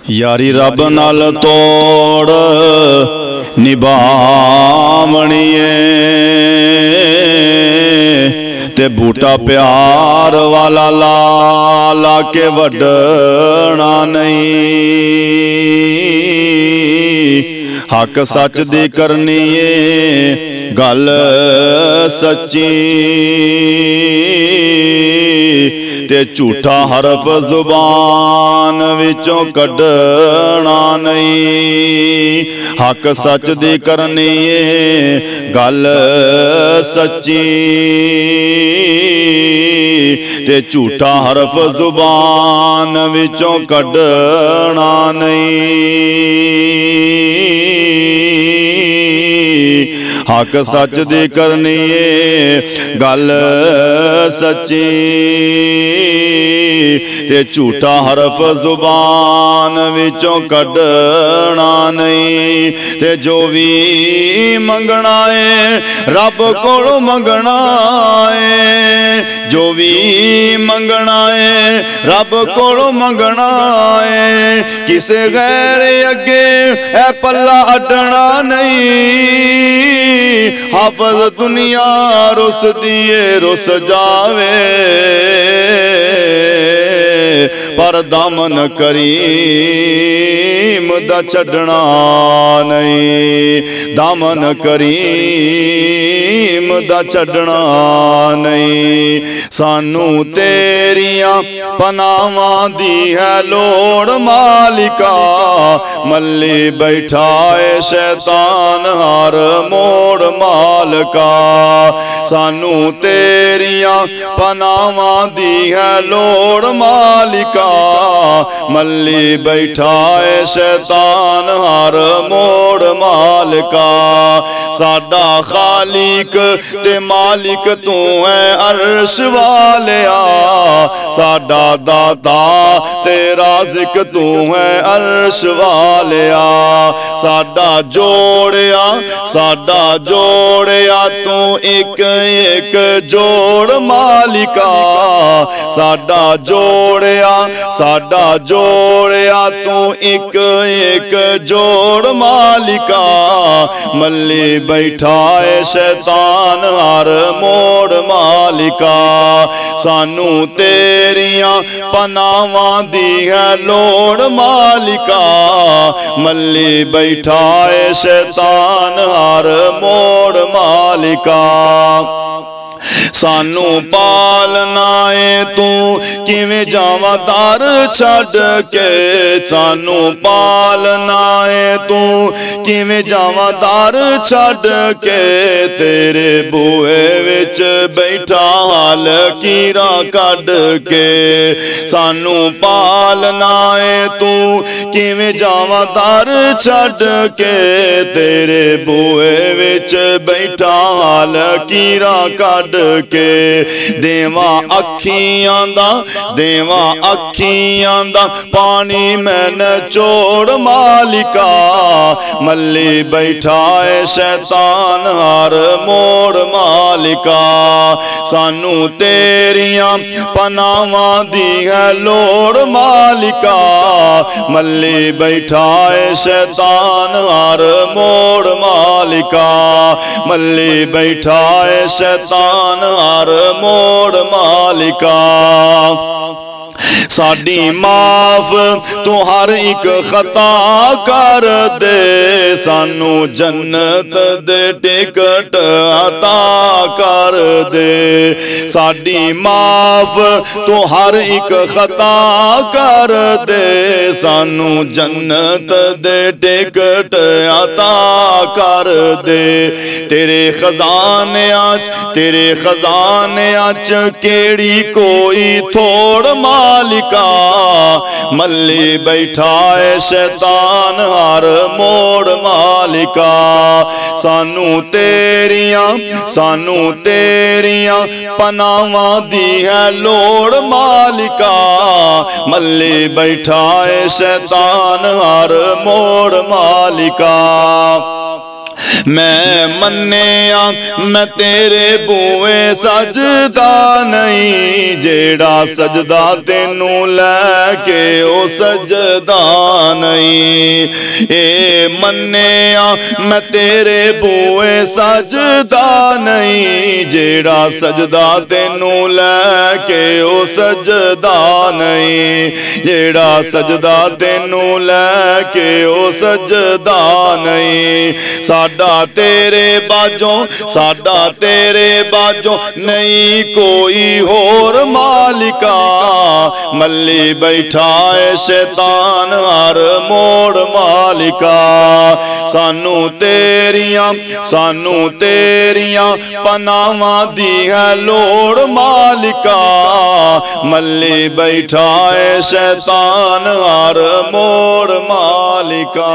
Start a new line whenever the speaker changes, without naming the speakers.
यारी रब नाल तोड़ निभावनी ते बूटा प्यार वाला ला ला के वड्डना नहीं। हक सच दी करनी है गल सच्ची ते झूठा हरफ जुबान विचों कढ़ना नहीं। हक सच दी करनी है गल सच्ची ते झूठा हरफ जुबान विचों कढ़ना नहीं। हक सच दी करनी है गल सच्ची ते झूठा हरफ जुबान विचों कढ़ना नहीं। ते जो भी मंगना है रब कोलों मंगना है, जो भी मंगना है रब कोलों मंगना है। किसे गैर अगे ए पल्ला अड्डना नहीं। हाफज दुनिया रुस दिए रुस जावे पर दामन करीम दा छड़ना नहीं। दामन करीम दा छड़ना नहीं। सानू तेरियां पनावां दी है लोड़ मालिका। मल्ली बैठा है शैतान हर मोड़ मालका। सानू तेरियां पनावां दी है लोड़ मालिका। मल्ली बैठा है शैतान हर मोड़ मालका। साडा खालिक ते मालिक तू है अर्श वालिया। साडा दाता ते राज़िक तू है अर्श वालिया। साडा जोड़िया तू एक एक जोड़ मालिका। साडा जोड़िया तू एक एक जोड़ मालिका। मल्ली बैठा है शैतान हर मोड़ मालिका। सानू तेरियां पनावां दी है लोड़ मालिका। मल्ली बैठा है शैतान हर मोड़ मालिका। सानू पालना है तू किवें जावां दर छड्ड के। सानू पालना है तू किवें जावां दर छड्ड के। तेरे बूहे विच बैठा हाल कीरा कढ के। सानू पालना है तू किवें जावां दर छड्ड के। तेरे बूहे विच बैठा हाल कीरा कढ के। देवा अखियां दा पानी मैं नचोड़ मालिका। मल्ली बैठा है शैतान हर मोड़ मालिका। सानू तेरियां पनावां दी है लोड़ मालिका। मल्ली बैठा है शैतान हर मोड़ मालिका। मल्ली बैठा है शैतान हर मोड़ मालिका। साडी माफ तू हर एक खता कर दे। सानू जन्नत दे टिकट अता कर दे। साडी माफ तू हर एक खता कर दे। सानू जन्नत दे टिकट अता कर दे। तेरे खजाने च केड़ी कोई थोड़ मालिका। मल्ली बैठा है शैतान हर मोड़ मालिका। सानू तेरियां पनावां दी है लोड़ मालिका। मल्ली बैठा है शैतान हर मोड़ मालिका। मैं मन्निया मैं तेरे बूए सजदा नहीं, जेड़ा सजदा तेनू लैके ओ सजदा नहीं। ए मन्निया मैं तेरे बूए सजदा नहीं, जेड़ा सजदा तेनू लैके ओ सजदा नहीं, जेड़ा सजदा तेनू लैके ओ सजदा नहीं। साडा तेरे बाजों, साडा तेरे बाजों नहीं कोई होर मालिका, मल्ली बैठा है शैतान हर मोड़ मालिका। सानू तेरियां पनावां दी है लोड़ मालिका, मल्ली बैठा है शैतान हर मोड़ मालिका।